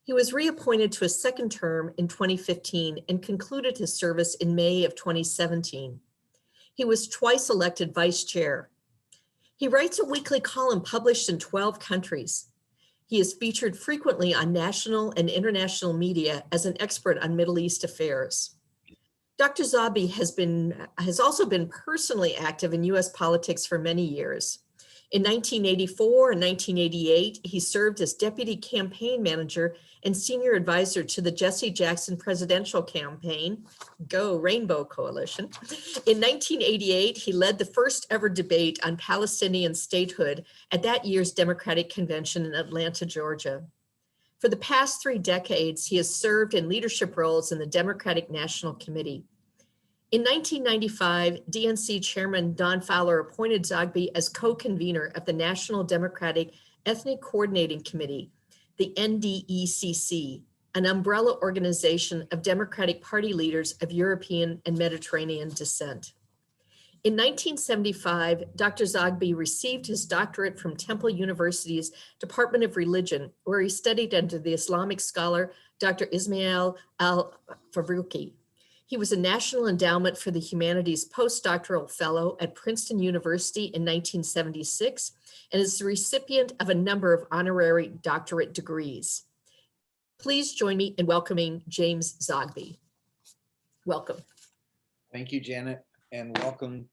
He was reappointed to a second term in 2015 and concluded his service in May of 2017. He was twice elected vice chair. He writes a weekly column published in 12 countries. He is featured frequently on national and international media as an expert on Middle East affairs. Dr. Zogby has also been personally active in US politics for many years. In 1984 and 1988, he served as deputy campaign manager and senior advisor to the Jesse Jackson presidential campaign, Go Rainbow Coalition. In 1988, he led the first ever debate on Palestinian statehood at that year's Democratic Convention in Atlanta, Georgia. For the past 3 decades, he has served in leadership roles in the Democratic National Committee. In 1995, DNC Chairman Don Fowler appointed Zogby as co-convener of the National Democratic Ethnic Coordinating Committee, the NDECC, an umbrella organization of Democratic Party leaders of European and Mediterranean descent. In 1975, Dr. Zogby received his doctorate from Temple University's Department of Religion, where he studied under the Islamic scholar Dr. Ismail al-Farouqi. He was a National Endowment for the Humanities postdoctoral fellow at Princeton University in 1976 and is the recipient of a number of honorary doctorate degrees. Please join me in welcoming James Zogby. Welcome. Thank you, Janet, and welcome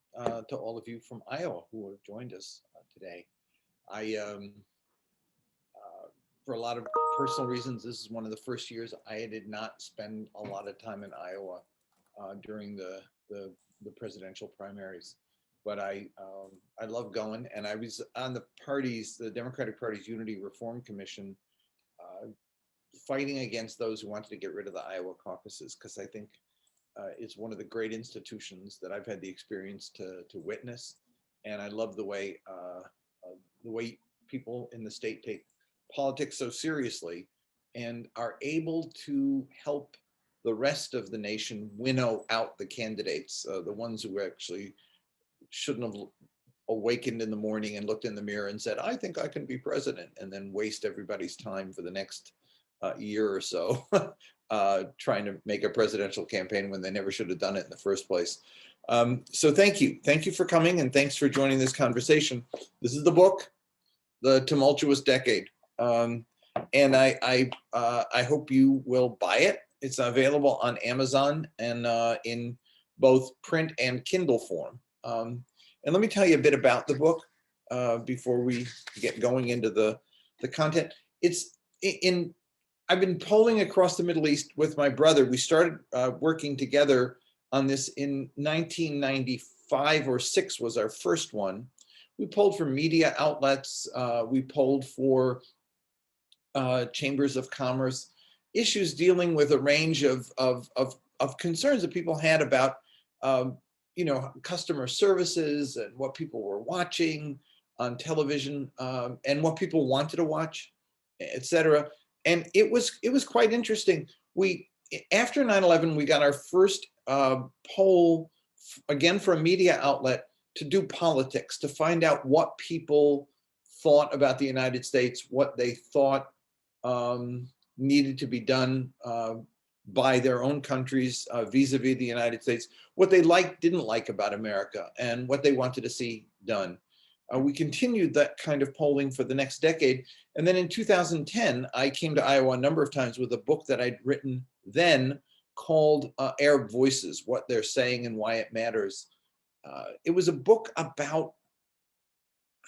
to all of you from Iowa who have joined us today. For a lot of personal reasons, this is one of the first years I did not spend a lot of time in Iowa during the presidential primaries, but I love going, and I was on the Democratic Party's Unity Reform Commission, fighting against those who wanted to get rid of the Iowa caucuses, because I think it's one of the great institutions that I've had the experience to witness, and I love the way people in the state take politics so seriously and are able to help the rest of the nation winnow out the candidates, the ones who actually shouldn't have awakened in the morning and looked in the mirror and said, I think I can be president, and then waste everybody's time for the next year or so trying to make a presidential campaign when they never should have done it in the first place. So thank you. Thank you for coming, and thanks for joining this conversation. This is the book, The Tumultuous Decade. And I hope you will buy it. It's available on Amazon and in both print and Kindle form. And let me tell you a bit about the book before we get going into the content. I've been polling across the Middle East with my brother. We started working together on this in 1995 or 6 was our first one. We polled for media outlets. We polled for chambers of commerce, issues dealing with a range of concerns that people had about customer services and what people were watching on television and what people wanted to watch, etc. And it was quite interesting. After 9/11, we got our first poll again for a media outlet to do politics, to find out what people thought about the United States, what they thought needed to be done by their own countries vis-a-vis the United States, what they didn't like about America, and what they wanted to see done. We continued that kind of polling for the next decade. And then in 2010, I came to Iowa a number of times with a book that I'd written then called Arab Voices, What They're Saying and Why It Matters. It was a book about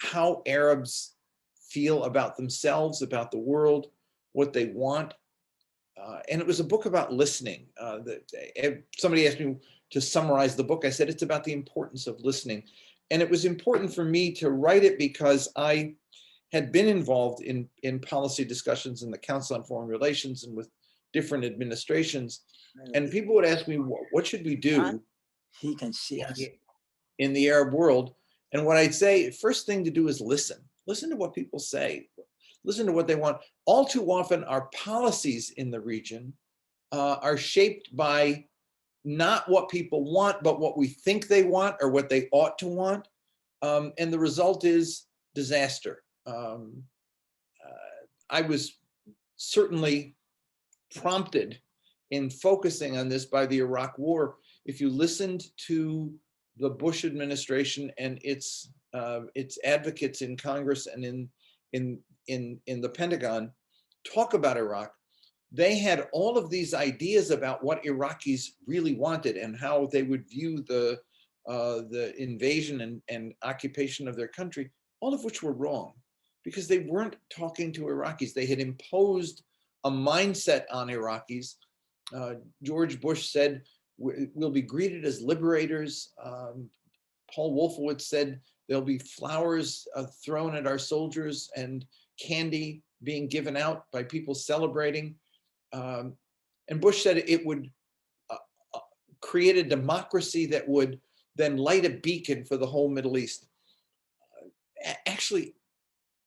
how Arabs feel about themselves, about the world, what they want. And it was a book about listening. Somebody asked me to summarize the book. I said, it's about the importance of listening. And it was important for me to write it because I had been involved in policy discussions in the Council on Foreign Relations and with different administrations. And people would ask me, what should we do he can see us in the Arab world? And what I'd say, first thing to do is listen. Listen to what people say. Listen to what they want. All too often, our policies in the region are shaped by not what people want, but what we think they want or what they ought to want. And the result is disaster. I was certainly prompted in focusing on this by the Iraq War. If you listened to the Bush administration and its advocates in Congress and in the Pentagon talk about Iraq, they had all of these ideas about what Iraqis really wanted and how they would view the invasion and occupation of their country, all of which were wrong, because they weren't talking to Iraqis. They had imposed a mindset on Iraqis. George Bush said, we'll be greeted as liberators. Paul Wolfowitz said, there'll be flowers thrown at our soldiers and candy being given out by people celebrating. And Bush said it would create a democracy that would then light a beacon for the whole Middle East. Actually,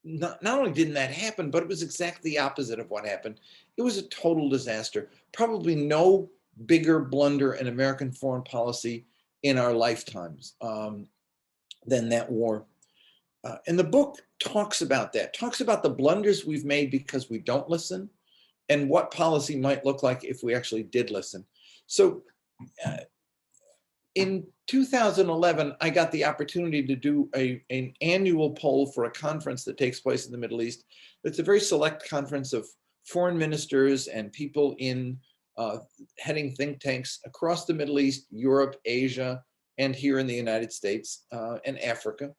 not only didn't that happen, but it was exactly the opposite of what happened. It was a total disaster. Probably no bigger blunder in American foreign policy in our lifetimes than that war. And the book talks about that, talks about the blunders we've made because we don't listen and what policy might look like if we actually did listen. So in 2011, I got the opportunity to do an annual poll for a conference that takes place in the Middle East. It's a very select conference of foreign ministers and people in heading think tanks across the Middle East, Europe, Asia, and here in the United States and Africa.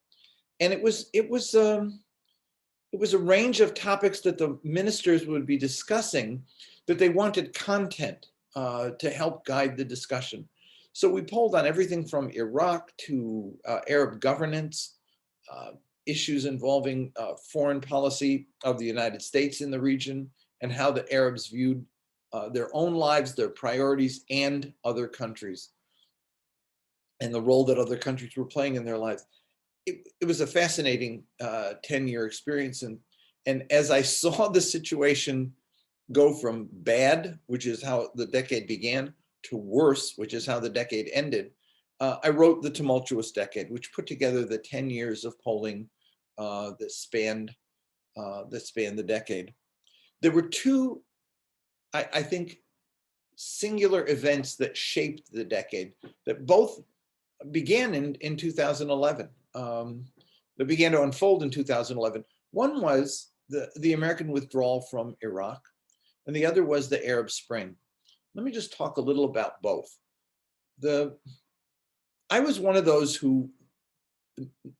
And it was a range of topics that the ministers would be discussing, that they wanted content to help guide the discussion. So we polled on everything from Iraq to Arab governance, issues involving foreign policy of the United States in the region, and how the Arabs viewed their own lives, their priorities, and other countries, and the role that other countries were playing in their lives. It was a fascinating 10-year experience. And as I saw the situation go from bad, which is how the decade began, to worse, which is how the decade ended, I wrote The Tumultuous Decade, which put together the 10 years of polling that spanned the decade. There were two, I think, singular events that shaped the decade that both began in 2011. That began to unfold in 2011. One was the American withdrawal from Iraq, and the other was the Arab Spring. Let me just talk a little about both. I was one of those who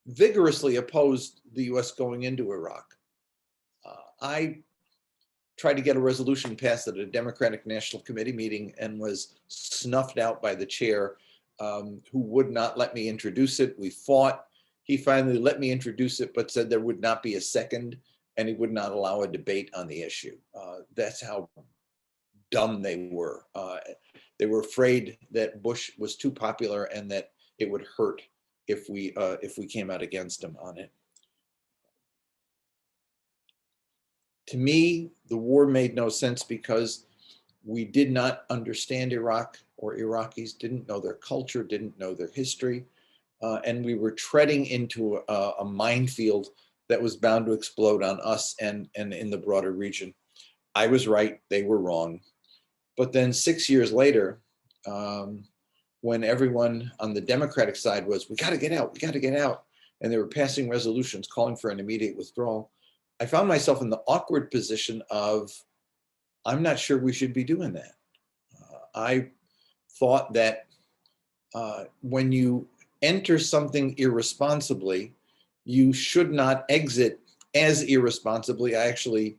vigorously opposed the US going into Iraq. I tried to get a resolution passed at a Democratic National Committee meeting and was snuffed out by the chair, who would not let me introduce it. We fought. He finally let me introduce it, but said there would not be a second, and he would not allow a debate on the issue. That's how dumb they were. They were afraid that Bush was too popular and that it would hurt if we came out against him on it. To me, the war made no sense because we did not understand Iraq, or Iraqis didn't know their culture, didn't know their history, and we were treading into a minefield that was bound to explode on us and in the broader region. I was right, they were wrong. But then 6 years later, when everyone on the Democratic side was, we gotta get out, and they were passing resolutions calling for an immediate withdrawal, I found myself in the awkward position of, I'm not sure we should be doing that. I thought that when you enter something irresponsibly, you should not exit as irresponsibly. I actually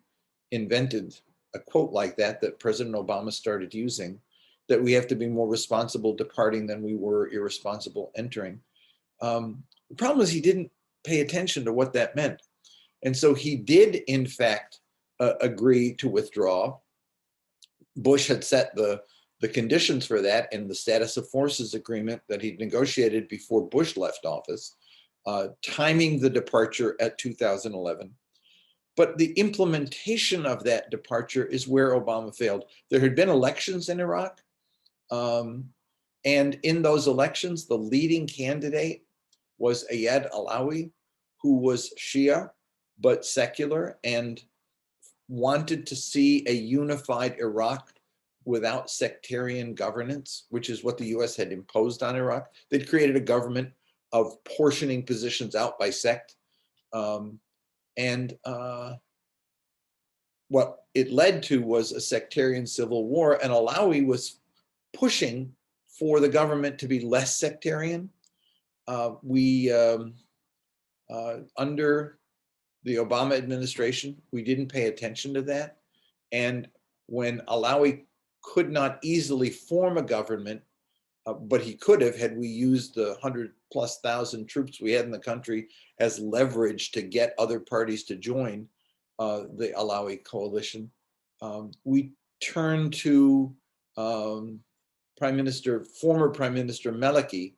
invented a quote like that President Obama started using, that we have to be more responsible departing than we were irresponsible entering. The problem is he didn't pay attention to what that meant. And so he did, in fact, agree to withdraw. Bush had set the conditions for that in the status of forces agreement that he'd negotiated before Bush left office, timing the departure at 2011. But the implementation of that departure is where Obama failed. There had been elections in Iraq, and in those elections, the leading candidate was Ayad Alawi, who was Shia, but secular and wanted to see a unified Iraq without sectarian governance, which is what the US had imposed on Iraq. They'd created a government of portioning positions out by sect. What it led to was a sectarian civil war, and Alawi was pushing for the government to be less sectarian. Under the Obama administration, we didn't pay attention to that. And when Alawi could not easily form a government, but he could have had we used the 100,000+ troops we had in the country as leverage to get other parties to join the Alawi coalition. We turned to former Prime Minister Maliki,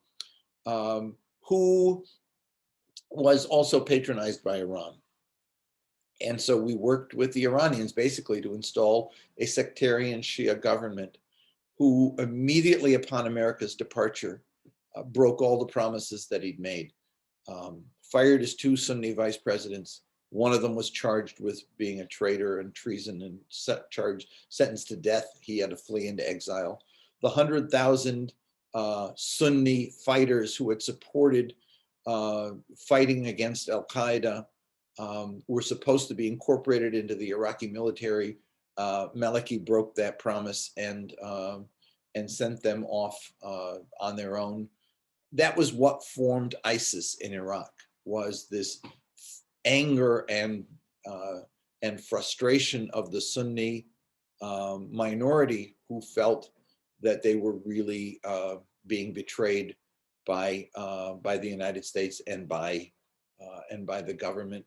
who was also patronized by Iran. And so we worked with the Iranians basically to install a sectarian Shia government who immediately upon America's departure broke all the promises that he'd made. Fired his 2 Sunni vice presidents. One of them was charged with being a traitor and treason and sentenced to death. He had to flee into exile. The 100,000 Sunni fighters who had supported fighting against Al-Qaeda were supposed to be incorporated into the Iraqi military. Maliki broke that promise and sent them off on their own. That was what formed ISIS in Iraq, was this anger and frustration of the Sunni minority who felt that they were really being betrayed by the United States and by the government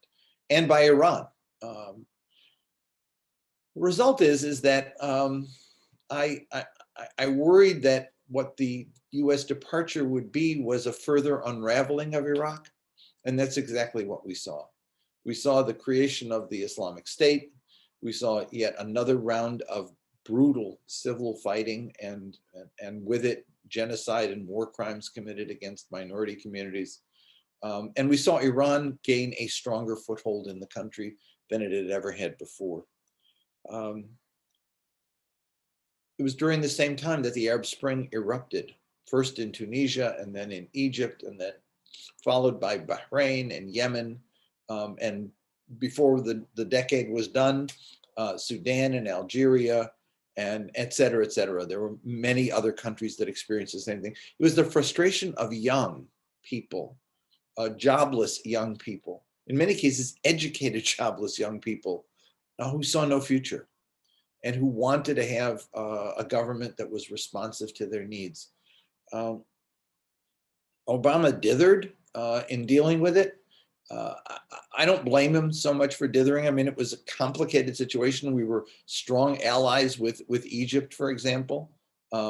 and by Iran. The result is that I worried that what the U.S. departure would be was a further unraveling of Iraq, and that's exactly what we saw. We saw the creation of the Islamic State. We saw yet another round of brutal civil fighting and with it genocide and war crimes committed against minority communities. And we saw Iran gain a stronger foothold in the country than it had ever had before. It was during the same time that the Arab Spring erupted, first in Tunisia and then in Egypt, and then followed by Bahrain and Yemen. And before the decade was done, Sudan and Algeria, and et cetera, et cetera. There were many other countries that experienced the same thing. It was the frustration of young people, jobless young people, in many cases, educated, jobless young people who saw no future and who wanted to have a government that was responsive to their needs. Obama dithered in dealing with it. I don't blame him so much for dithering. I mean, it was a complicated situation. We were strong allies with Egypt, for example.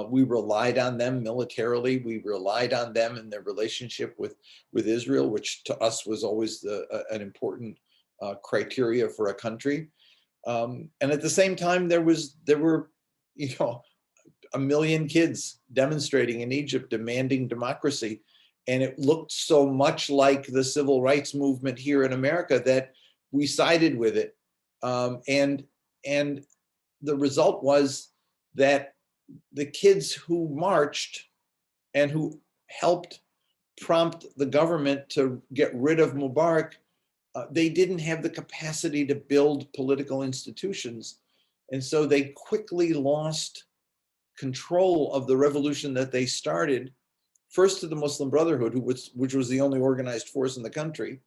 We relied on them militarily. We relied on them in their relationship with Israel, which to us was always an important criteria for a country. And at the same time, there were, 1 million kids demonstrating in Egypt demanding democracy. And it looked so much like the civil rights movement here in America that we sided with it. And the result was that the kids who marched and who helped prompt the government to get rid of Mubarak, they didn't have the capacity to build political institutions. And so they quickly lost control of the revolution that they started, first to the Muslim Brotherhood, which was the only organized force in the country,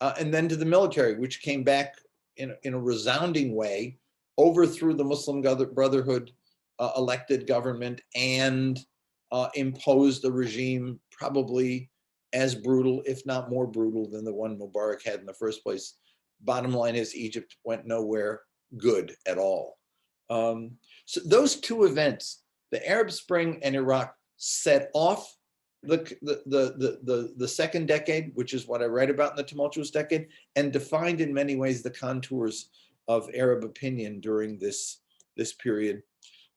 and then to the military, which came back in a resounding way, overthrew the Muslim Brotherhood elected government and imposed a regime probably as brutal, if not more brutal, than the one Mubarak had in the first place. Bottom line is Egypt went nowhere good at all. So those two events, the Arab Spring and Iraq, set off the second decade, which is what I write about in the Tumultuous Decade, and defined in many ways the contours of Arab opinion during this period.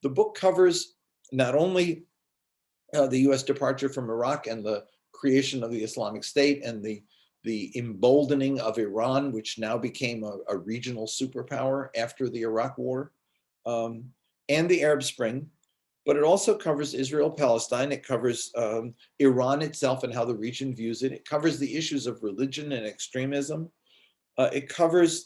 The book covers not only the US departure from Iraq and the creation of the Islamic State and the the emboldening of Iran, which now became a regional superpower after the Iraq War, and the Arab Spring. But it also covers Israel-Palestine. It covers Iran itself and how the region views it. It covers the issues of religion and extremism. It covers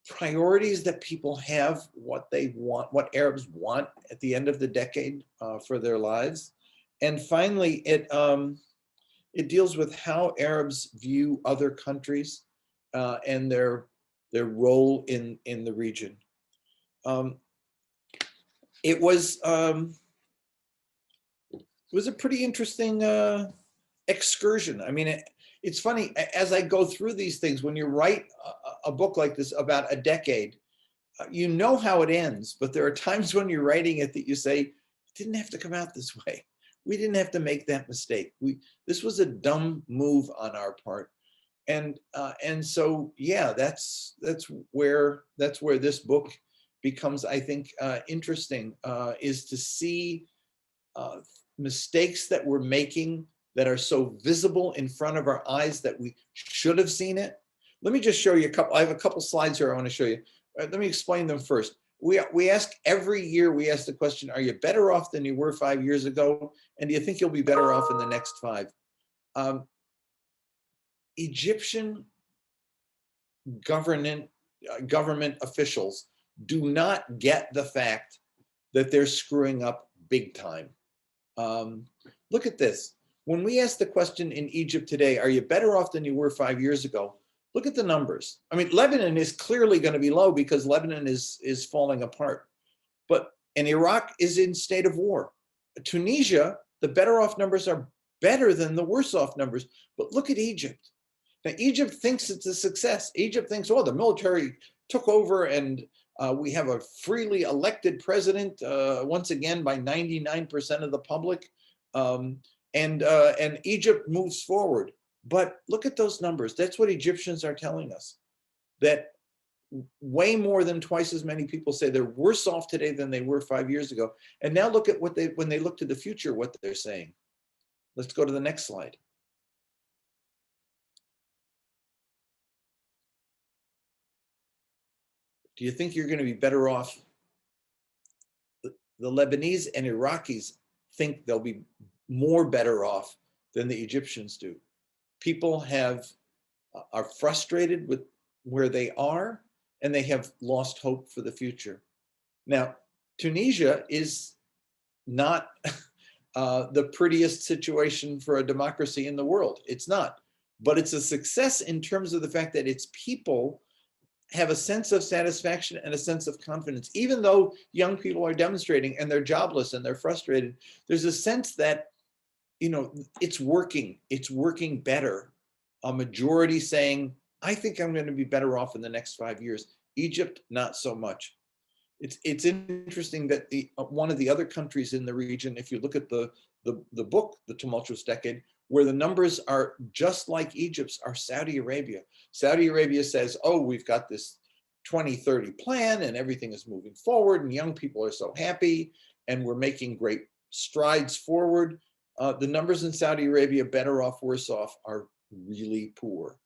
priorities that people have, what they want, what Arabs want at the end of the decade for their lives. And finally, it deals with how Arabs view other countries and their role in the region. It was a pretty interesting excursion. I mean, it's funny, as I go through these things, when you write a book like this about a decade, you know how it ends, but there are times when you're writing it that you say, it didn't have to come out this way. We didn't have to make that mistake. This was a dumb move on our part. And so, yeah, that's where this book becomes, I think, interesting, is to see mistakes that we're making that are so visible in front of our eyes that we should have seen it. Let me just show you a couple. I have a couple slides here I want to show you. Let me explain them first. We ask every year, we ask the question, are you better off than you were 5 years ago? And do you think you'll be better off in the next 5? Egyptian government officials do not get the fact that they're screwing up big time. Look at this. When we ask the question in Egypt today, are you better off than you were 5 years ago? Look at the numbers. I mean, Lebanon is clearly going to be low because Lebanon is falling apart. And Iraq is in state of war. Tunisia, the better off numbers are better than the worse off numbers. But look at Egypt. Now, Egypt thinks it's a success. Egypt thinks, oh, the military took over and we have a freely elected president, once again, by 99% of the public. And Egypt moves forward. But look at those numbers. That's what Egyptians are telling us, that way more than twice as many people say they're worse off today than they were 5 years ago. And now look at when they look to the future, what they're saying. Let's go to the next slide. Do you think you're going to be better off? The Lebanese and Iraqis think they'll be more better off than the Egyptians do. People are frustrated with where they are, and they have lost hope for the future. Now, Tunisia is not the prettiest situation for a democracy in the world. It's not, but it's a success in terms of the fact that its people have a sense of satisfaction and a sense of confidence. Even though young people are demonstrating and they're jobless and they're frustrated, there's a sense that, it's working better. A majority saying, I think I'm going to be better off in the next 5 years. Egypt, not so much. It's interesting that one of the other countries in the region, if you look at the book, The Tumultuous Decade, where the numbers are just like Egypt's, are Saudi Arabia. Saudi Arabia says, oh, we've got this 2030 plan and everything is moving forward and young people are so happy and we're making great strides forward. The numbers in Saudi Arabia, better off, worse off, are really poor.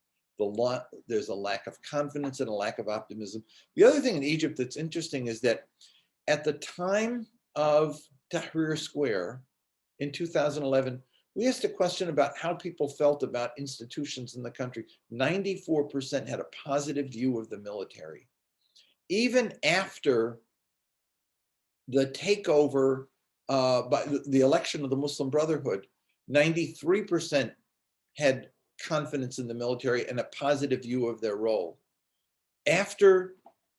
There's a lack of confidence and a lack of optimism. The other thing in Egypt that's interesting is that at the time of Tahrir Square in 2011, we asked a question about how people felt about institutions in the country. 94% had a positive view of the military. Even after the takeover by the election of the Muslim Brotherhood, 93% had confidence in the military and a positive view of their role. After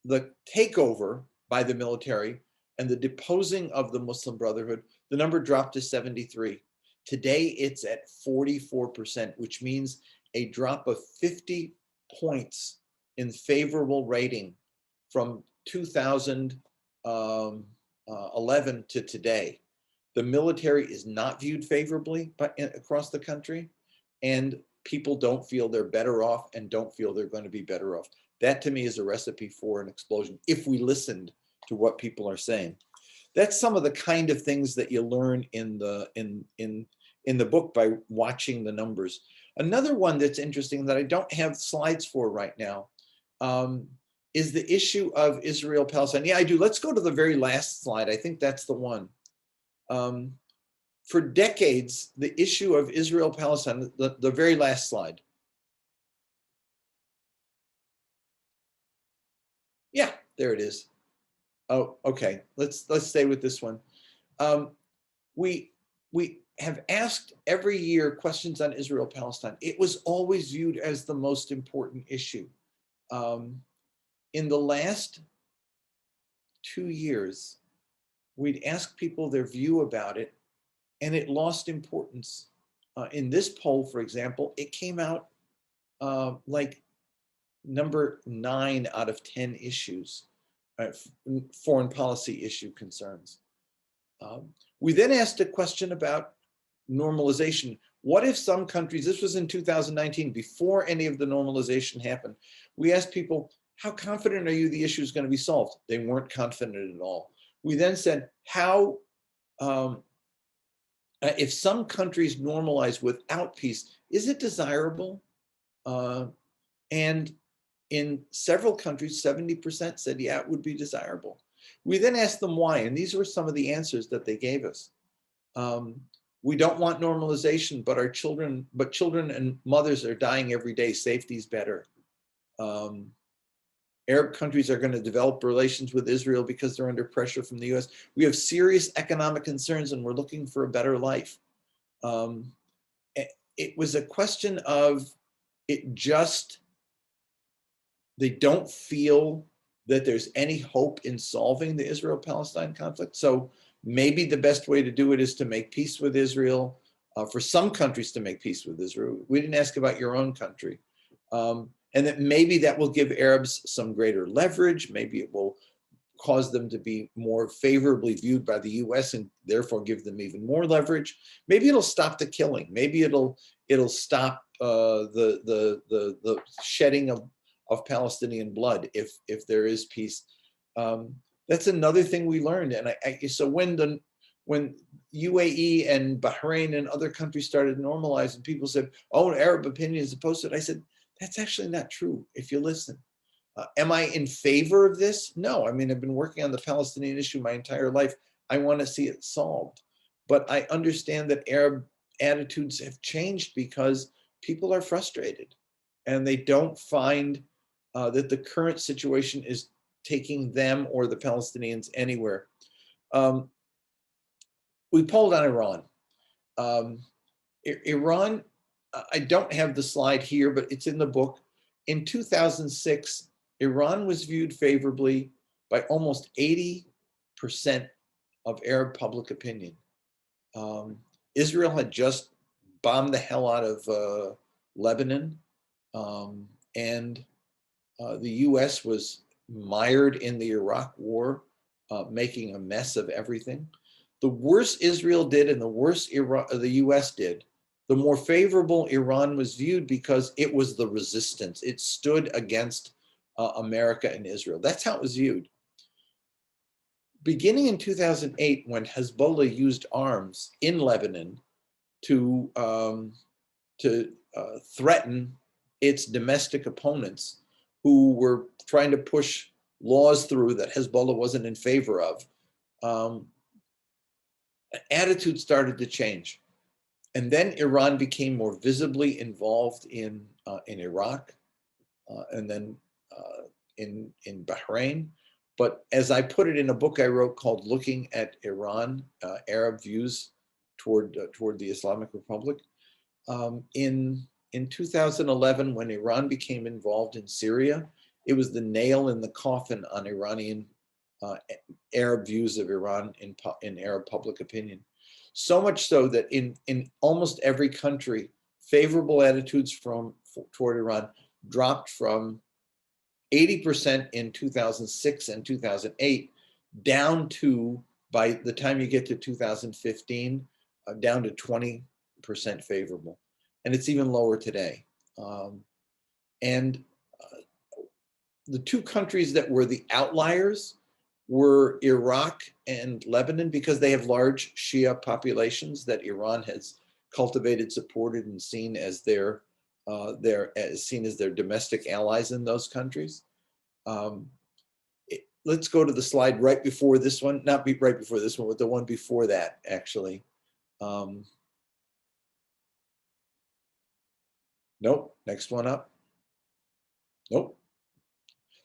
the takeover by the military and the deposing of the Muslim Brotherhood, the number dropped to 73. Today, it's at 44%, which means a drop of 50 points in favorable rating from 2011 to today. The military is not viewed favorably across the country, and people don't feel they're better off and don't feel they're going to be better off. That to me is a recipe for an explosion if we listened to what people are saying. That's some of the kind of things that you learn in the book by watching the numbers. Another one that's interesting that I don't have slides for right now is the issue of Israel-Palestine. Yeah, I do. Let's go to the very last slide. I think that's the one. For decades, the issue of Israel-Palestine, the very last slide. Yeah, there it is. Oh, okay. Let's stay with this one. We have asked every year questions on Israel-Palestine. It was always viewed as the most important issue. In the last 2 years, we'd ask people their view about it, and it lost importance. In this poll, for example, it came out like number 9 out of 10 issues, foreign policy issue concerns. We then asked a question about normalization. What if some countries, this was in 2019, before any of the normalization happened, we asked people, how confident are you the issue is going to be solved? They weren't confident at all. We then said, how, if some countries normalize without peace, is it desirable? And in several countries, 70% said, yeah, it would be desirable. We then asked them why, and these were some of the answers that they gave us. We don't want normalization, but children and mothers are dying every day. Safety's better. Arab countries are going to develop relations with Israel because they're under pressure from the US. We have serious economic concerns and we're looking for a better life. It was a question of they don't feel that there's any hope in solving the Israel-Palestine conflict. So maybe the best way to do it is to make peace with Israel, for some countries to make peace with Israel. We didn't ask about your own country. And that maybe that will give Arabs some greater leverage. Maybe it will cause them to be more favorably viewed by the US and therefore give them even more leverage. Maybe it'll stop the killing. Maybe it'll stop the shedding of Palestinian blood if there is peace. That's another thing we learned. And so when UAE and Bahrain and other countries started normalizing, people said, oh, Arab opinion is opposed to it. I said, that's actually not true if you listen. Am I in favor of this? No, I mean, I've been working on the Palestinian issue my entire life. I want to see it solved. But I understand that Arab attitudes have changed because people are frustrated and they don't find that the current situation is taking them or the Palestinians anywhere. We polled on Iran. Iran, I don't have the slide here, but it's in the book. In 2006, Iran was viewed favorably by almost 80% of Arab public opinion. Israel had just bombed the hell out of Lebanon, and the US was mired in the Iraq war, making a mess of everything. The worse Israel did and the worse the US did, the more favorable Iran was viewed because it was the resistance. It stood against America and Israel. That's how it was viewed. Beginning in 2008, when Hezbollah used arms in Lebanon to threaten its domestic opponents who were trying to push laws through that Hezbollah wasn't in favor of, attitudes started to change. And then Iran became more visibly involved in Iraq, and then in Bahrain. But as I put it in a book I wrote called "Looking at Iran: Arab Views Toward the Islamic Republic," in 2011, when Iran became involved in Syria, it was the nail in the coffin on Iranian Arab views of Iran in Arab public opinion. So much so that in almost every country, favorable attitudes toward Iran dropped from 80% in 2006 and 2008 down to, by the time you get to 2015, down to 20% favorable. And it's even lower today. And the two countries that were the outliers were Iraq and Lebanon, because they have large Shia populations that Iran has cultivated, supported, and seen as their domestic allies in those countries. Let's go to the slide right before this one, not right before this one, but the one before that, actually. Nope, next one up. Nope.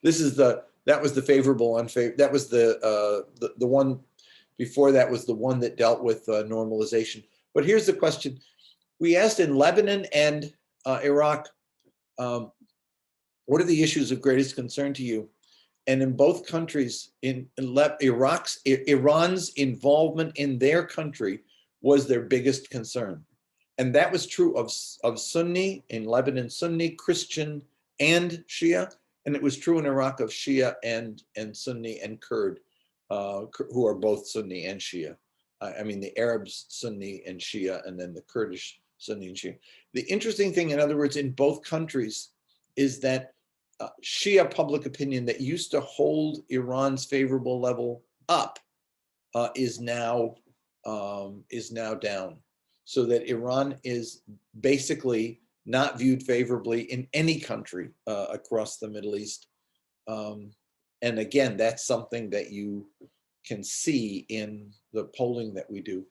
This is that was the favorable, unfavorable. That was the one before that was the one that dealt with normalization. But here's the question. We asked in Lebanon and Iraq, what are the issues of greatest concern to you? And in both countries, Iran's involvement in their country was their biggest concern. And that was true of Sunni, in Lebanon, Sunni, Christian, and Shia. And it was true in Iraq of Shia and Sunni and Kurd, who are both Sunni and Shia. I mean, the Arabs, Sunni and Shia, and then the Kurdish, Sunni and Shia. The interesting thing, in other words, in both countries is that Shia public opinion that used to hold Iran's favorable level up is now down, so that Iran is basically not viewed favorably in any country across the Middle East. And again, that's something that you can see in the polling that we do.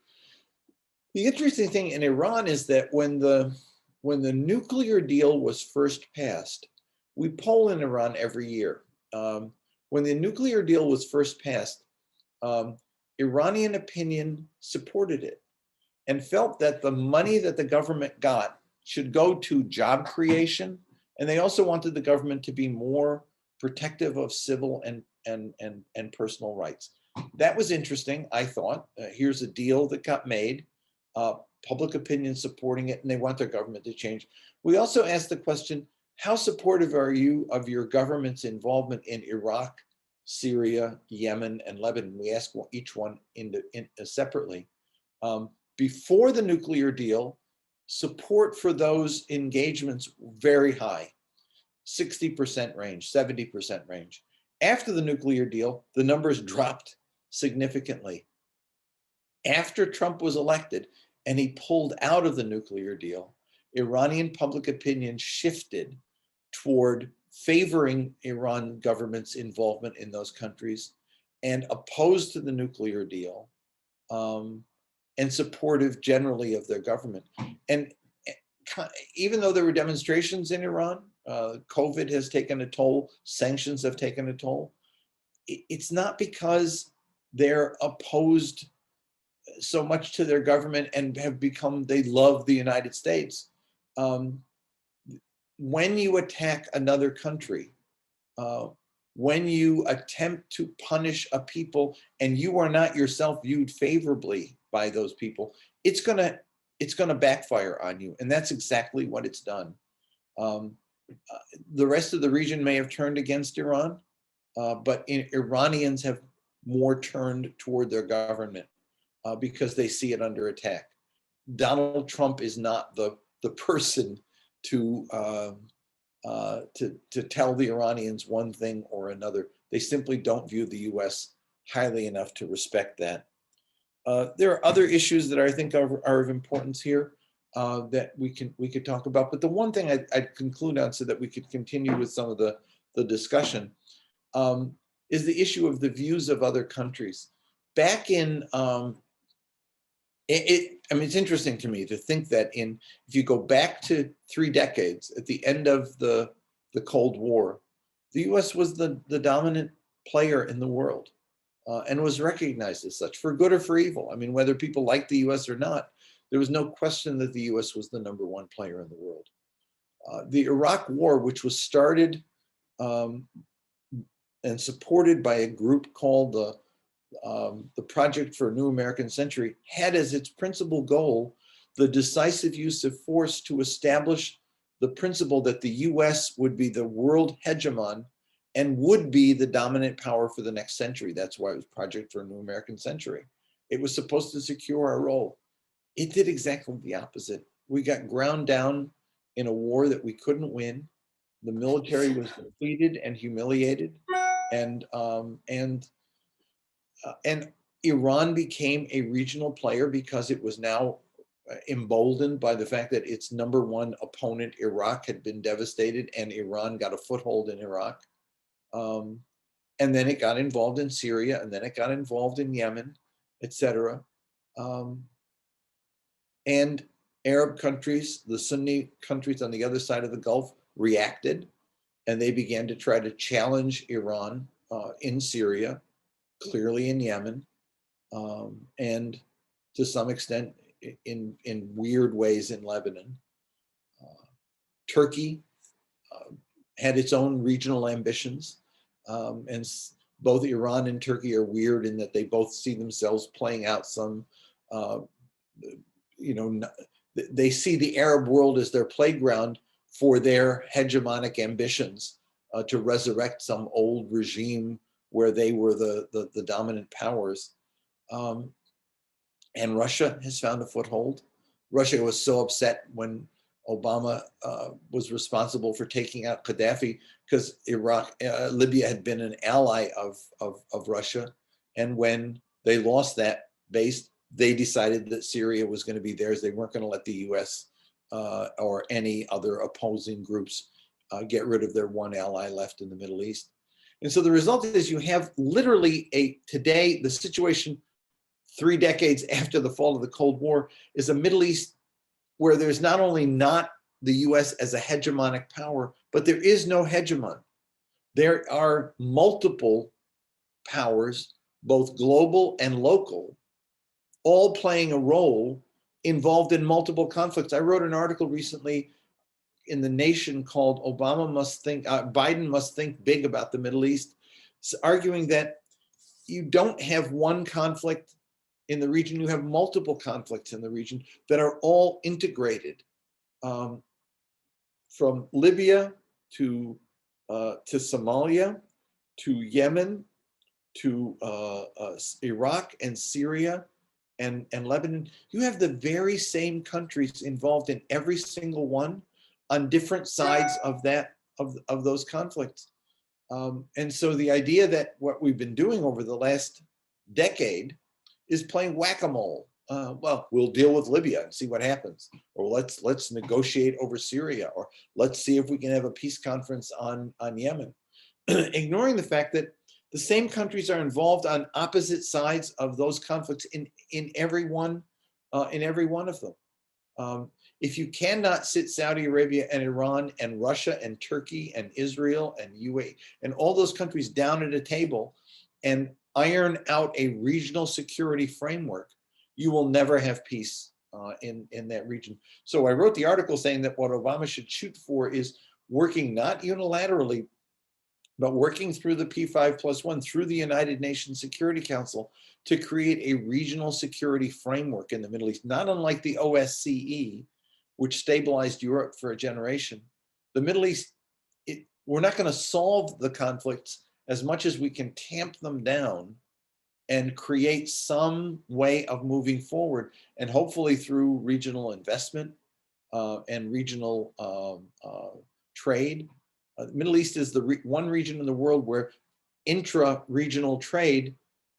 The interesting thing in Iran is that when the nuclear deal was first passed, we poll in Iran every year. When the nuclear deal was first passed, Iranian opinion supported it and felt that the money that the government got should go to job creation. And they also wanted the government to be more protective of civil and personal rights. That was interesting, I thought. Here's a deal that got made, public opinion supporting it, and they want their government to change. We also asked the question, how supportive are you of your government's involvement in Iraq, Syria, Yemen, and Lebanon? We asked each one separately. Before the nuclear deal, support for those engagements very high, 60% range, 70% range. After the nuclear deal, the numbers dropped significantly. After Trump was elected and he pulled out of the nuclear deal, Iranian public opinion shifted toward favoring Iran government's involvement in those countries and opposed to the nuclear deal, and supportive generally of their government. And even though there were demonstrations in Iran, COVID has taken a toll, sanctions have taken a toll, it's not because they're opposed so much to their government and have become, they love the United States. When you attack another country, when you attempt to punish a people and you are not yourself viewed favorably by those people, it's gonna backfire on you. And that's exactly what it's done. The rest of the region may have turned against Iran, but Iranians have more turned toward their government because they see it under attack. Donald Trump is not the person to tell the Iranians one thing or another. They simply don't view the U.S. highly enough to respect that. There are other issues that I think are of importance here that we could talk about. But the one thing I'd conclude on so that we could continue with some of the discussion is the issue of the views of other countries. Back in, I mean, it's interesting to me to think that if you go back to 3 decades at the end of the Cold War, the US was the dominant player in the world and was recognized as such, for good or for evil. I mean, whether people liked the US or not, there was no question that the US was the #1 player in the world. The Iraq War, which was started and supported by a group called the Project for a New American Century, had as its principal goal the decisive use of force to establish the principle that the US would be the world hegemon and would be the dominant power for the next century. That's why it was Project for a New American Century. It was supposed to secure our role. It did exactly the opposite. We got ground down in a war that we couldn't win. The military was depleted and humiliated, and Iran became a regional player because it was now emboldened by the fact that its number one opponent, Iraq, had been devastated, and Iran got a foothold in Iraq. And then it got involved in Syria, and then it got involved in Yemen, etc. And Arab countries, the Sunni countries on the other side of the Gulf, reacted, and they began to try to challenge Iran in Syria, clearly in Yemen, and to some extent in weird ways in Lebanon. Turkey had its own regional ambitions, and both Iran and Turkey are weird in that they both see themselves playing out some, they see the Arab world as their playground for their hegemonic ambitions to resurrect some old regime where they were the dominant powers. And Russia has found a foothold. Russia was so upset when Obama was responsible for taking out Gaddafi because Libya had been an ally of Russia. And when they lost that base, they decided that Syria was going to be theirs. They weren't going to let the US or any other opposing groups get rid of their one ally left in the Middle East. And so the result is you have literally today, the situation 3 decades after the fall of the Cold War is a Middle East where there's not only not the US as a hegemonic power, but there is no hegemon. There are multiple powers, both global and local, all playing a role involved in multiple conflicts. I wrote an article recently in The Nation called Biden must think big about the Middle East, arguing that you don't have one conflict in the region, you have multiple conflicts in the region that are all integrated, from Libya to Somalia, to Yemen, to Iraq and Syria and Lebanon. You have the very same countries involved in every single one on different sides of those conflicts. And so the idea that what we've been doing over the last decade is playing whack-a-mole. Well, we'll deal with Libya and see what happens, or let's negotiate over Syria, or let's see if we can have a peace conference on Yemen, ignoring the fact that the same countries are involved on opposite sides of those conflicts in every one of them. If you cannot sit Saudi Arabia and Iran and Russia and Turkey and Israel and UAE and all those countries down at a table and iron out a regional security framework, you will never have peace in that region. So I wrote the article saying that what Obama should shoot for is working not unilaterally, but working through the P5+1, through the United Nations Security Council, to create a regional security framework in the Middle East, not unlike the OSCE, which stabilized Europe for a generation. The Middle East, we're not going to solve the conflicts as much as we can tamp them down and create some way of moving forward, and hopefully through regional investment and regional trade. The Middle East is the one region in the world where intra-regional trade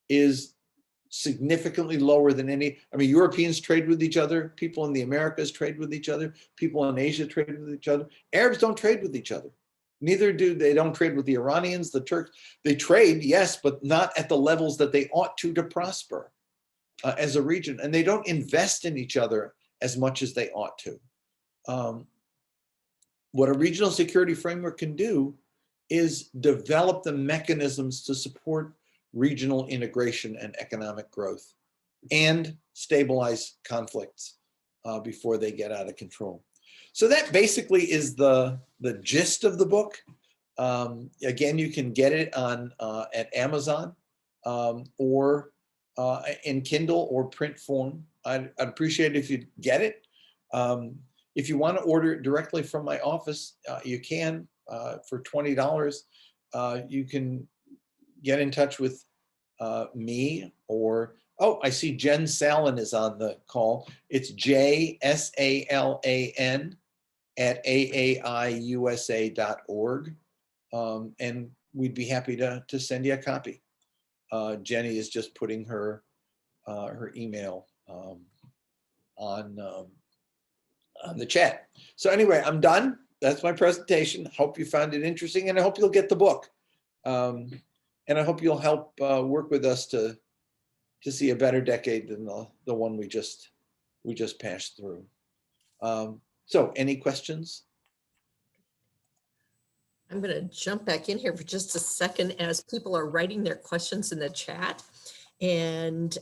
is significantly lower than any. I mean, Europeans trade with each other, people in the Americas trade with each other, people in Asia trade with each other. Arabs don't trade with each other. Neither do they. Don't trade with the Iranians, the Turks. They trade, yes, but not at the levels that they ought to prosper as a region. And they don't invest in each other as much as they ought to. What a regional security framework can do is develop the mechanisms to support regional integration and economic growth and stabilize conflicts before they get out of control. So that basically is the gist of the book. Again, you can get it on at Amazon or in Kindle or print form. I'd appreciate it if you get it. If you want to order it directly from my office, you can for $20. You can get in touch with me, or, oh, I see Jen Salin is on the call. It's JSALAN at aaiusa.org. And we'd be happy to send you a copy. Jenny is just putting her email on the chat. So anyway, I'm done. That's my presentation. Hope you found it interesting, and I hope you'll get the book. And I hope you'll help work with us to see a better decade than the one we just passed through. So any questions? I'm going to jump back in here for just a second as people are writing their questions in the chat. And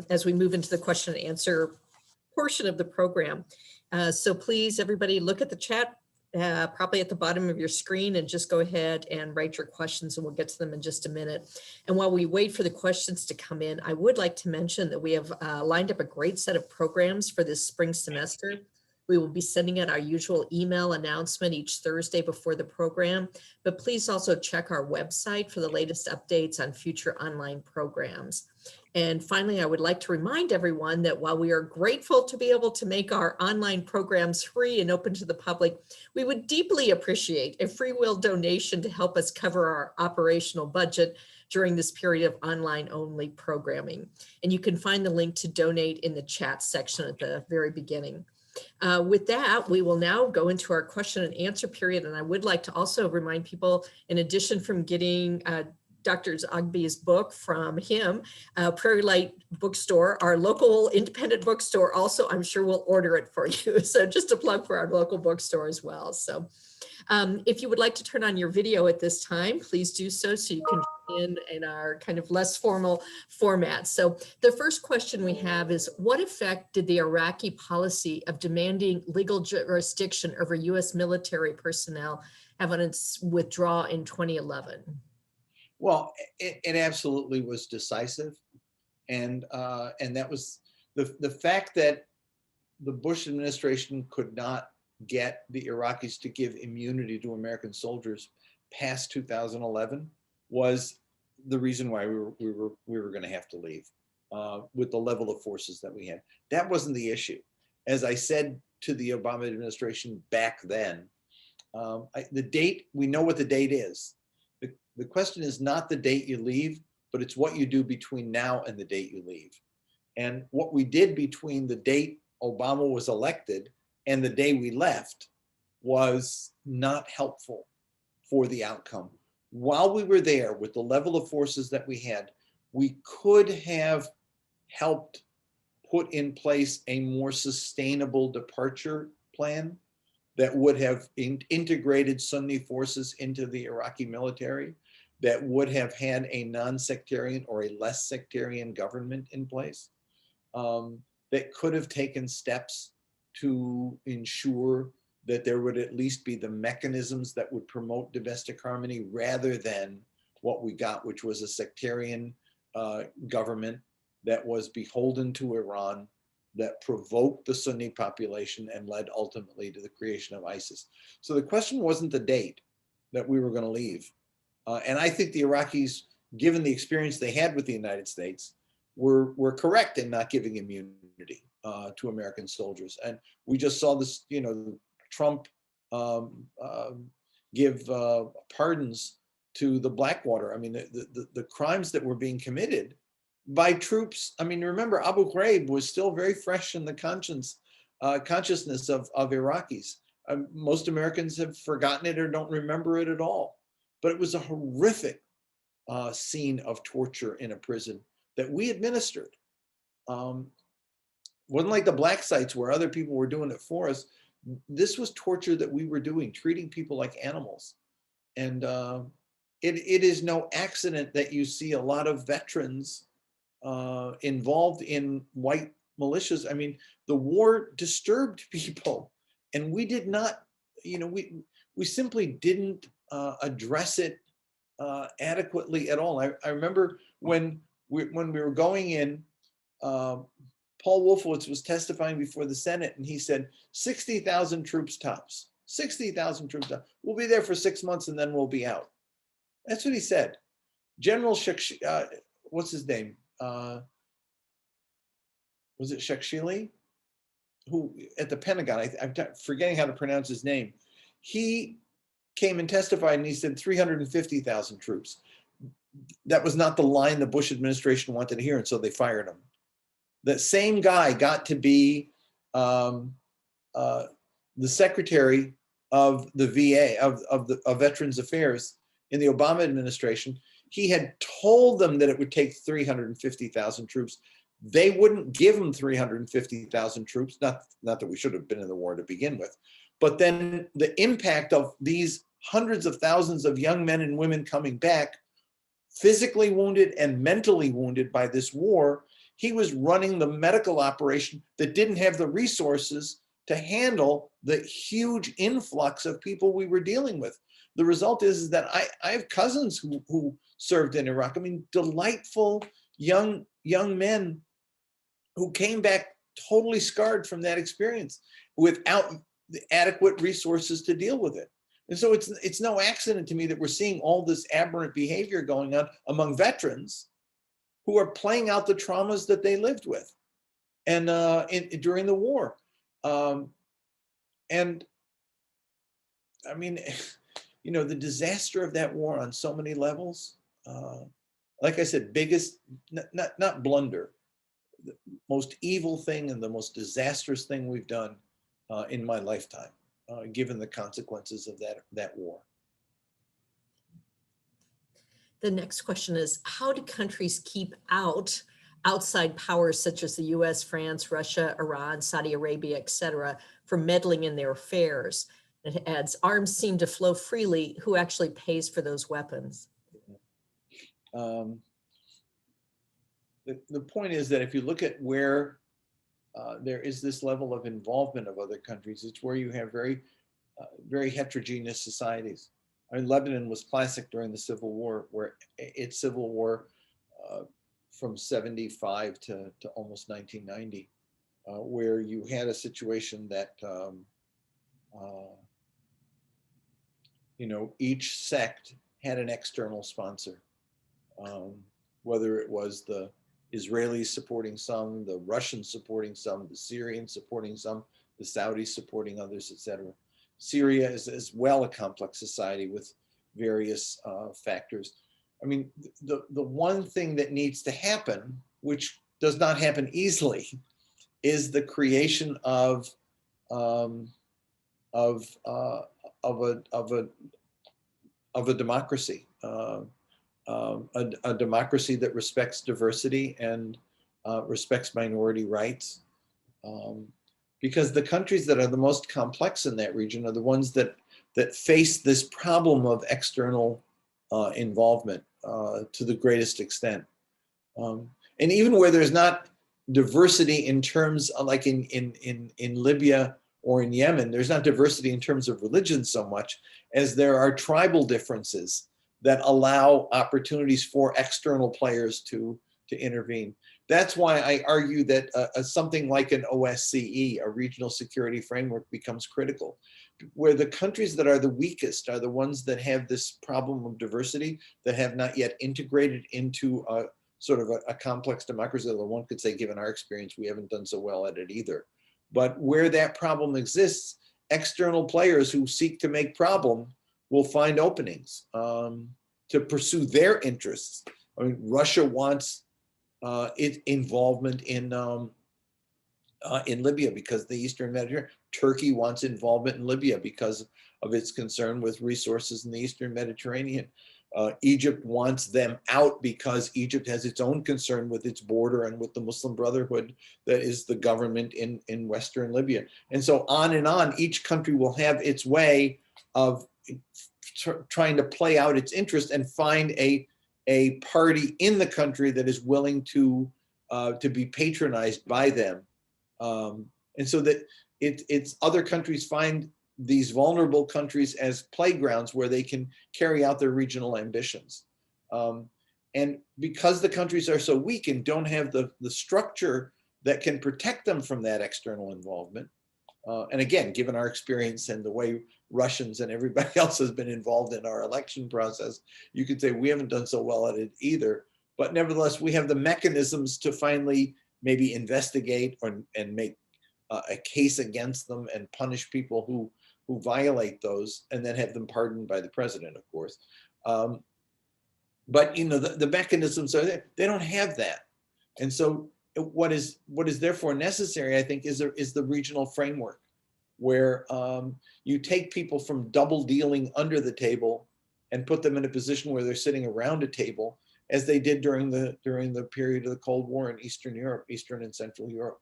as we move into the question and answer portion of the program. So please, everybody, look at the chat, probably at the bottom of your screen, and just go ahead and write your questions, and we'll get to them in just a minute. And while we wait for the questions to come in, I would like to mention that we have lined up a great set of programs for this spring semester. We will be sending out our usual email announcement each Thursday before the program, but please also check our website for the latest updates on future online programs. And finally, I would like to remind everyone that while we are grateful to be able to make our online programs free and open to the public, we would deeply appreciate a free will donation to help us cover our operational budget during this period of online only programming. And you can find the link to donate in the chat section at the very beginning. With that, we will now go into our question and answer period. And I would like to also remind people, in addition from getting Dr. Zogby's book from him, Prairie Light Bookstore, our local independent bookstore, also, I'm sure will order it for you. So just a plug for our local bookstore as well. So if you would like to turn on your video at this time, please do so you can in our kind of less formal format. So the first question we have is, what effect did the Iraqi policy of demanding legal jurisdiction over US military personnel have on its withdrawal in 2011? Well, it absolutely was decisive. And that was the fact that the Bush administration could not get the Iraqis to give immunity to American soldiers past 2011 was the reason why we were going to have to leave with the level of forces that we had. That wasn't the issue. As I said to the Obama administration back then, the date, we know what the date is. The question is not the date you leave, but it's what you do between now and the date you leave. And what we did between the date Obama was elected and the day we left was not helpful for the outcome. While we were there with the level of forces that we had, we could have helped put in place a more sustainable departure plan that would have integrated Sunni forces into the Iraqi military, that would have had a non-sectarian or a less sectarian government in place, that could have taken steps to ensure that there would at least be the mechanisms that would promote domestic harmony, rather than what we got, which was a sectarian government that was beholden to Iran, that provoked the Sunni population and led ultimately to the creation of ISIS. So the question wasn't the date that we were going to leave. And I think the Iraqis, given the experience they had with the United States, were correct in not giving immunity to American soldiers. And we just saw this, Trump give pardons to the Blackwater. I mean, the crimes that were being committed by troops. I mean, remember, Abu Ghraib was still very fresh in the consciousness of Iraqis. Most Americans have forgotten it or don't remember it at all. But it was a horrific scene of torture in a prison that we administered. Wasn't like the black sites where other people were doing it for us. This was torture that we were doing, treating people like animals. And it is no accident that you see a lot of veterans involved in white militias. I mean, the war disturbed people, and we did not, we simply didn't address it adequately at all. I remember when we were going in, Paul Wolfowitz was testifying before the Senate, and he said 60,000 troops tops, 60,000 troops tops. We'll be there for 6 months and then we'll be out. That's what he said. General what's his name? Was it Shakshili? Who at the Pentagon, I'm forgetting how to pronounce his name. He came and testified, and he said 350,000 troops. That was not the line the Bush administration wanted to hear, and so they fired him. That same guy got to be the secretary of the VA, of Veterans Affairs in the Obama administration, he had told them that it would take 350,000 troops. They wouldn't give him 350,000 troops, not that we should have been in the war to begin with, but then the impact of these hundreds of thousands of young men and women coming back, physically wounded and mentally wounded by this war, he was running the medical operation that didn't have the resources to handle the huge influx of people we were dealing with. The result is that I have cousins who served in Iraq. I mean, delightful young men who came back totally scarred from that experience without the adequate resources to deal with it. And so it's no accident to me that we're seeing all this aberrant behavior going on among veterans who are playing out the traumas that they lived with and during the war. And I mean, you know, the disaster of that war on so many levels, like I said, biggest, not blunder, the most evil thing and the most disastrous thing we've done in my lifetime, given the consequences of that war. The next question is, how do countries keep outside powers such as the US, France, Russia, Iran, Saudi Arabia, etc., from meddling in their affairs? It adds, arms seem to flow freely. Who actually pays for those weapons? The point is that if you look at where there is this level of involvement of other countries, it's where you have very heterogeneous societies. I mean, Lebanon was classic during the Civil War, where its Civil War from 75 to almost 1990, where you had a situation that, you know, each sect had an external sponsor, whether it was the Israelis supporting some, the Russians supporting some, the Syrians supporting some, the Saudis supporting others, etc. Syria is as well a complex society with various factors. I mean, the one thing that needs to happen, which does not happen easily, is the creation of a democracy, a democracy that respects diversity and respects minority rights. Because the countries that are the most complex in that region are the ones that face this problem of external involvement to the greatest extent. And even where there's not diversity in terms of, like in Libya or in Yemen, there's not diversity in terms of religion so much as there are tribal differences that allow opportunities for external players to intervene. That's why I argue that something like an OSCE, a regional security framework, becomes critical, where the countries that are the weakest are the ones that have this problem of diversity, that have not yet integrated into a sort of a complex democracy. Although one could say, given our experience, we haven't done so well at it either. But where that problem exists, external players who seek to make problem will find openings to pursue their interests. I mean, Russia wants its involvement in Libya because the Eastern Mediterranean. Turkey wants involvement in Libya because of its concern with resources in the Eastern Mediterranean. Egypt wants them out because Egypt has its own concern with its border and with the Muslim Brotherhood that is the government in Western Libya. And so on, each country will have its way of trying to play out its interest and find a party in the country that is willing to be patronized by them. And so that it's other countries find these vulnerable countries as playgrounds where they can carry out their regional ambitions. And because the countries are so weak and don't have the structure that can protect them from that external involvement, and again, given our experience and the way Russians and everybody else has been involved in our election process, you could say we haven't done so well at it either. But nevertheless, we have the mechanisms to finally maybe investigate and make a case against them and punish people who violate those, and then have them pardoned by the president, of course. But you know, the mechanisms are there. They don't have that. And so what is therefore necessary, I think, is the regional framework where you take people from double dealing under the table and put them in a position where they're sitting around a table, as they did during the period of the Cold War in Eastern Europe, Eastern and Central Europe.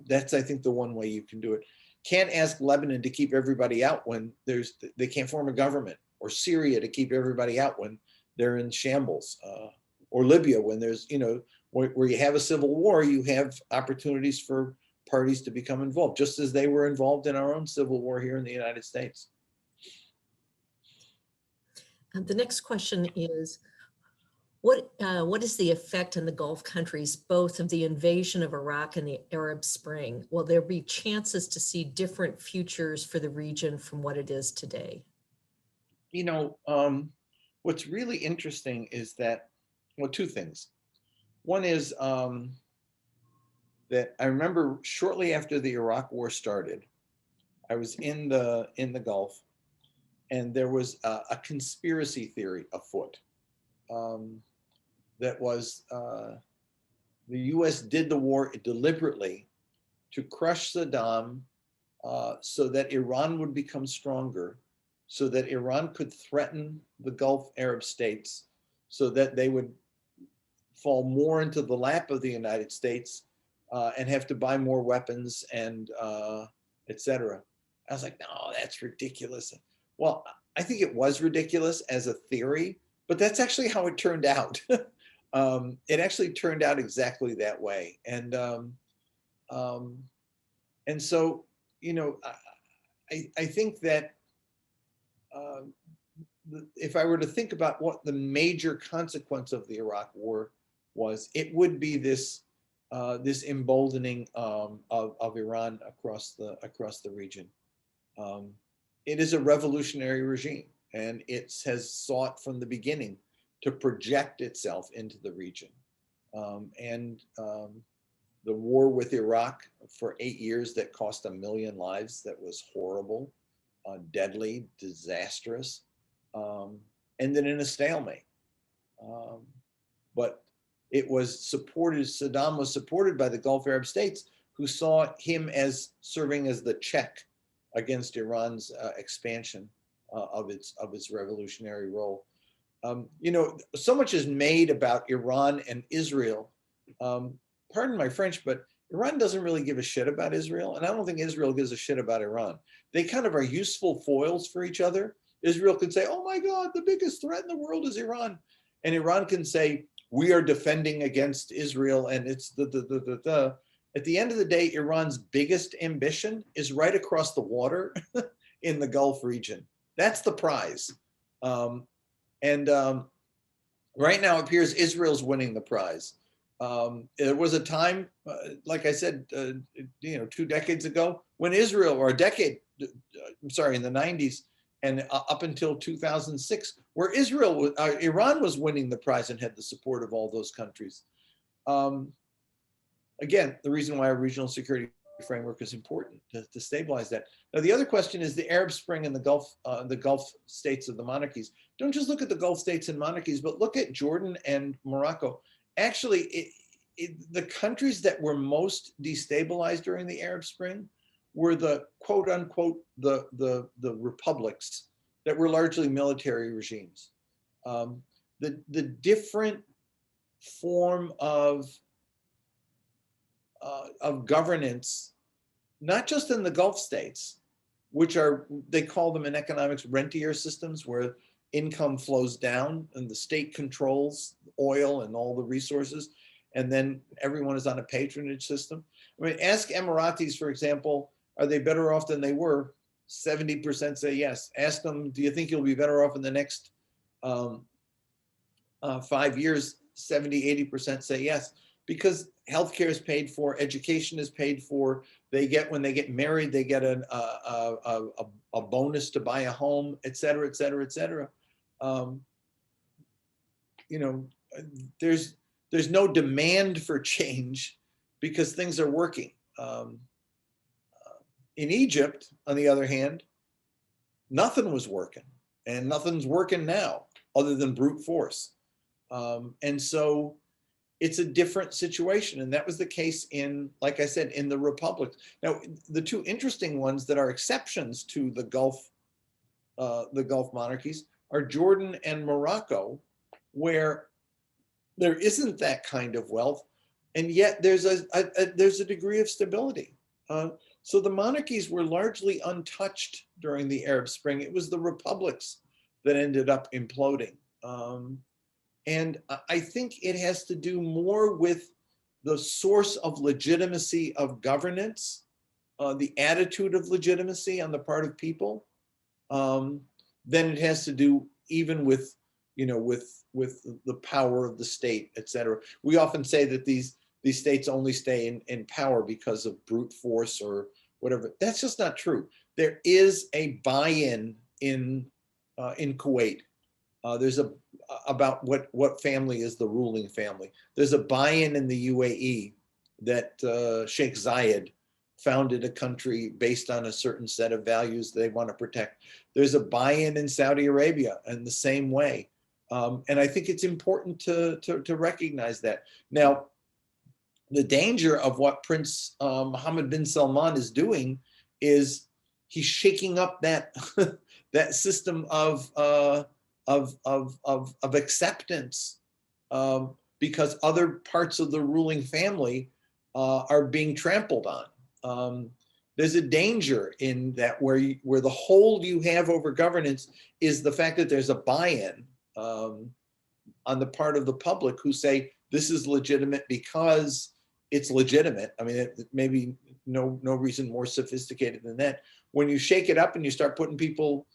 That's, I think, the one way you can do it. Can't ask Lebanon to keep everybody out when they can't form a government, or Syria to keep everybody out when they're in shambles, or Libya when there's, where you have a civil war, you have opportunities for parties to become involved, just as they were involved in our own civil war here in the United States. The next question is, what is the effect on the Gulf countries, both of the invasion of Iraq and the Arab Spring? Will there be chances to see different futures for the region from what it is today? What's really interesting is that, well, two things. One is that I remember shortly after the Iraq War started, I was in the Gulf, and there was a conspiracy theory afoot. That was the US did the war deliberately to crush Saddam, so that Iran would become stronger, so that Iran could threaten the Gulf Arab states, so that they would fall more into the lap of the United States and have to buy more weapons and et cetera. I was like, no, that's ridiculous. Well, I think it was ridiculous as a theory, but that's actually how it turned out. It actually turned out exactly that way. And so, I think that if I were to think about what the major consequence of the Iraq War was, it would be this emboldening of Iran across the region. It is a revolutionary regime, and it has sought from the beginning to project itself into the region. The war with Iraq for 8 years that cost 1 million lives, that was horrible, deadly, disastrous, ended in a stalemate. But it was supported, Saddam was supported by the Gulf Arab states, who saw him as serving as the check against Iran's expansion of its revolutionary role. So much is made about Iran and Israel. Pardon my French, but Iran doesn't really give a shit about Israel, and I don't think Israel gives a shit about Iran. They kind of are useful foils for each other. Israel could say, oh my God, the biggest threat in the world is Iran. And Iran can say, we are defending against Israel, and it's the. At the end of the day, Iran's biggest ambition is right across the water in the Gulf region. That's the prize. Right now it appears Israel's winning the prize. There was a time, like I said, 2 decades ago, when Israel, or a decade, in the 90s, and up until 2006, where Iran was winning the prize and had the support of all those countries. Again, the reason why a regional security framework is important to stabilize that. Now, the other question is the Arab Spring and the Gulf states of the monarchies. Don't just look at the Gulf states and monarchies, but look at Jordan and Morocco. Actually, the countries that were most destabilized during the Arab Spring were the quote unquote the republics that were largely military regimes. The different form of governance, not just in the Gulf states, which are, they call them in economics, rentier systems, where income flows down and the state controls oil and all the resources, and then everyone is on a patronage system. I mean, ask Emiratis, for example, are they better off than they were? 70% say yes. Ask them, do you think you'll be better off in the next 5 years? 70-80% say yes, because healthcare is paid for, education is paid for. When they get married, they get a bonus to buy a home, et cetera, et cetera, et cetera. There's no demand for change because things are working. In Egypt, on the other hand, nothing was working, and nothing's working now other than brute force. And so it's a different situation. And that was the case in, like I said, in the republics. Now, the two interesting ones that are exceptions to the Gulf monarchies are Jordan and Morocco, where there isn't that kind of wealth, and yet there's a degree of stability. So the monarchies were largely untouched during the Arab Spring. It was the republics that ended up imploding. And I think it has to do more with the source of legitimacy of governance, the attitude of legitimacy on the part of people, than it has to do even with, with the power of the state, et cetera. We often say that these states only stay in power because of brute force or whatever. That's just not true. There is a buy-in in Kuwait. There's about what family is the ruling family. There's a buy-in in the UAE that Sheikh Zayed founded a country based on a certain set of values they want to protect. There's a buy-in in Saudi Arabia in the same way. And I think it's important to recognize that. Now, the danger of what Prince Mohammed bin Salman is doing is he's shaking up that that system of acceptance, because other parts of the ruling family are being trampled on. There's a danger in that where the hold you have over governance is the fact that there's a buy-in on the part of the public who say this is legitimate because it's legitimate. I mean, maybe no reason more sophisticated than that. When you shake it up and you start putting people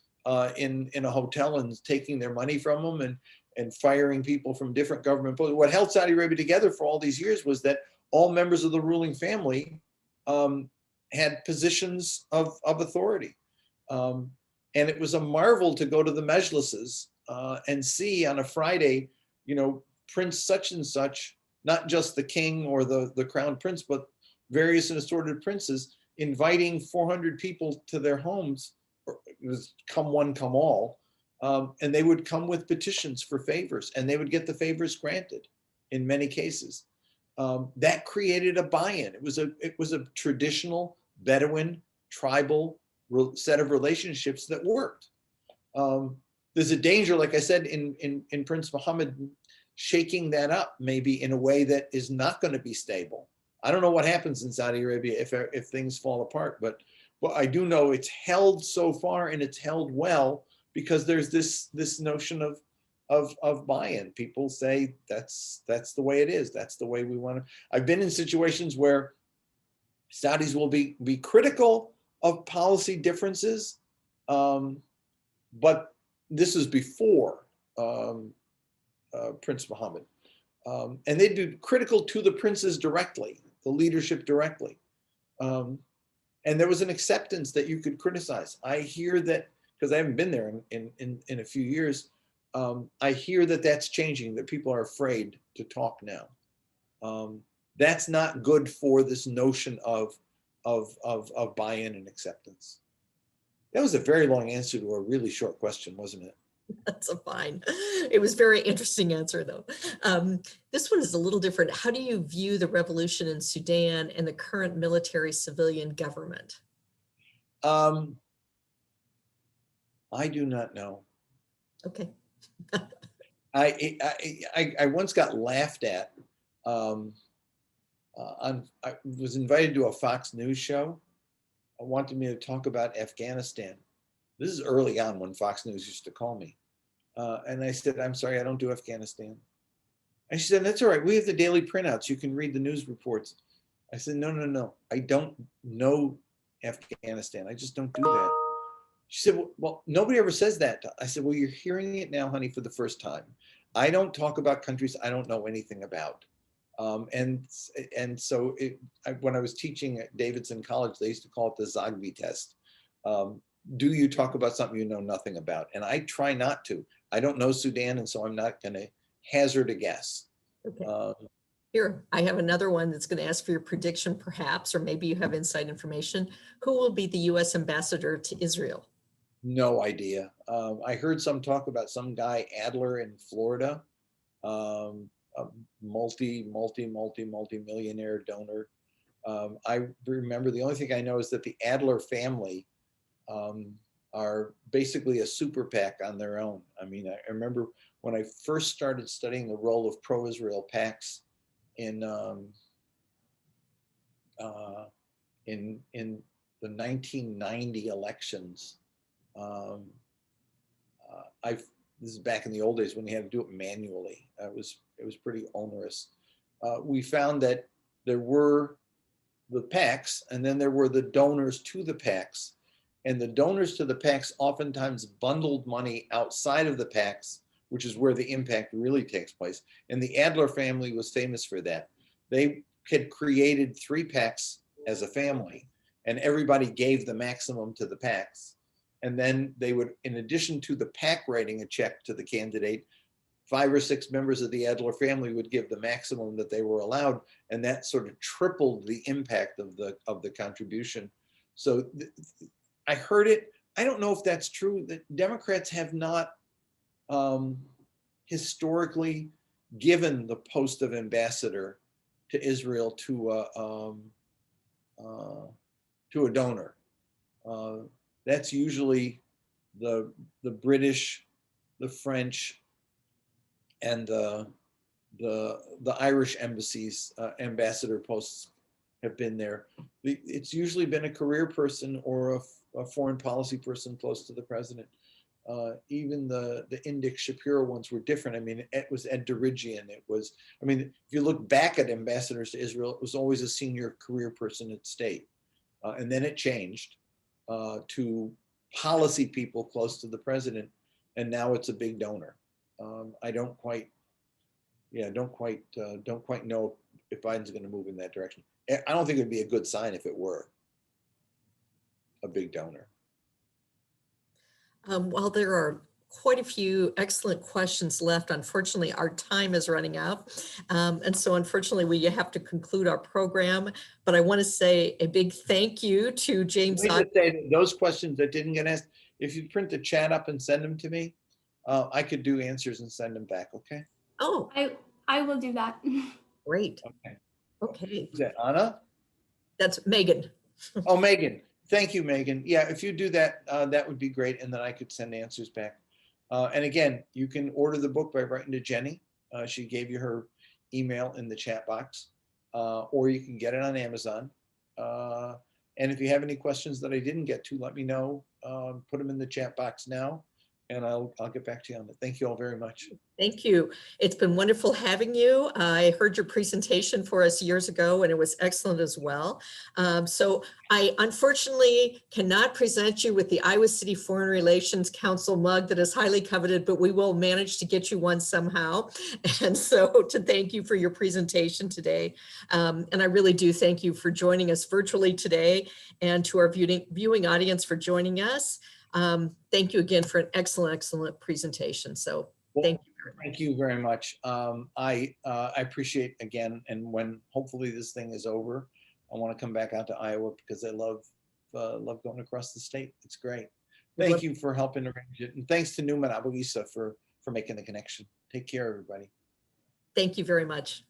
in a hotel and taking their money from them and firing people from different government posts, what held Saudi Arabia together for all these years was that all members of the ruling family had positions of authority. And it was a marvel to go to the majlises and see on a Friday, Prince such and such, not just the king or the crown prince, but various and assorted princes inviting 400 people to their homes. It was come one, come all. And they would come with petitions for favors, and they would get the favors granted in many cases. That created a buy-in. It was a traditional Bedouin tribal set of relationships that worked. There's a danger, like I said, in Prince Mohammed shaking that up maybe in a way that is not going to be stable. I don't know what happens in Saudi Arabia if things fall apart, but I do know it's held so far, and it's held well because there's this notion of buy-in. People say that's the way it is. That's the way we want to. I've been in situations where Saudis will be critical of policy differences, but this is before Prince Mohammed. And they'd be critical to the princes directly, the leadership directly. And there was an acceptance that you could criticize. I hear that, because I haven't been there in a few years, I hear that that's changing, that people are afraid to talk now. That's not good for this notion of buy-in and acceptance. That was a very long answer to a really short question, wasn't it? That's a fine. It was a very interesting answer, though. This one is a little different. How do you view the revolution in Sudan and the current military civilian government? I do not know. Okay. I once got laughed at. I was invited to a Fox News show. I wanted me to talk about Afghanistan. This is early on when Fox News used to call me. And I said, I'm sorry, I don't do Afghanistan. And she said, that's all right. We have the daily printouts. You can read the news reports. I said, no. I don't know Afghanistan. I just don't do that. She said, well, nobody ever says that. I said, well, you're hearing it now, honey, for the first time. I don't talk about countries I don't know anything about. And so when I was teaching at Davidson College, they used to call it the Zogby test. Do you talk about something you know nothing about? And I try not to. I don't know Sudan, and so I'm not going to hazard a guess. Okay. Here, I have another one that's going to ask for your prediction, perhaps, or maybe you have inside information. Who will be the U.S. ambassador to Israel? No idea. I heard some talk about some guy, Adler in Florida. multi-millionaire donor. I remember the only thing I know is that the Adler family are basically a super PAC on their own. I mean, I remember when I first started studying the role of pro-Israel PACs in the 1990 elections. This is back in the old days when you had to do it manually. It was pretty onerous. We found that there were the PACs, and then there were the donors to the PACs. And the donors to the PACs oftentimes bundled money outside of the PACs, which is where the impact really takes place. And the Adler family was famous for that. They had created 3 PACs as a family, and everybody gave the maximum to the PACs. And then they would, in addition to the PAC writing a check to the candidate, 5 or 6 members of the Adler family would give the maximum that they were allowed, and that sort of tripled the impact of the contribution. So I heard it. I don't know if that's true. That Democrats have not historically given the post of ambassador to Israel to a donor. That's usually the British, the French, and the Irish embassies ambassador posts have been there. It's usually been a career person or a foreign policy person close to the president. Even the Indik Shapiro ones were different. I mean, it was Ed Derigian. It was, I mean, if you look back at ambassadors to Israel, it was always a senior career person at state. And then it changed to policy people close to the president. And now it's a big donor. I don't quite know if Biden's going to move in that direction. I don't think it'd be a good sign if it were a big donor. While there are quite a few excellent questions left, unfortunately, our time is running out. And so unfortunately, we have to conclude our program. But I want to say a big thank you to James. Let me just say that those questions that didn't get asked, if you print the chat up and send them to me, I could do answers and send them back, okay? Oh, I will do that. great. Okay. Okay. Is that Anna? That's Megan. Oh, Megan. Thank you, Megan. Yeah, if you do that, that would be great. And then I could send answers back. And again, you can order the book by writing to Jenny. She gave you her email in the chat box, or you can get it on Amazon. And if you have any questions that I didn't get to, let me know. Put them in the chat box now, and I'll get back to you on it. Thank you all very much. Thank you. It's been wonderful having you. I heard your presentation for us years ago, and it was excellent as well. So I unfortunately cannot present you with the Iowa City Foreign Relations Council mug that is highly coveted, but we will manage to get you one somehow. And so to thank you for your presentation today. And I really do thank you for joining us virtually today, and to our viewing audience for joining us. Thank you again for an excellent presentation. So thank you. Thank you very much. I appreciate again, and when hopefully this thing is over, I want to come back out to Iowa because I love going across the state. It's great. Thank you for helping arrange it, and thanks to Newman Abu Isa for making the connection. Take care, everybody. Thank you very much.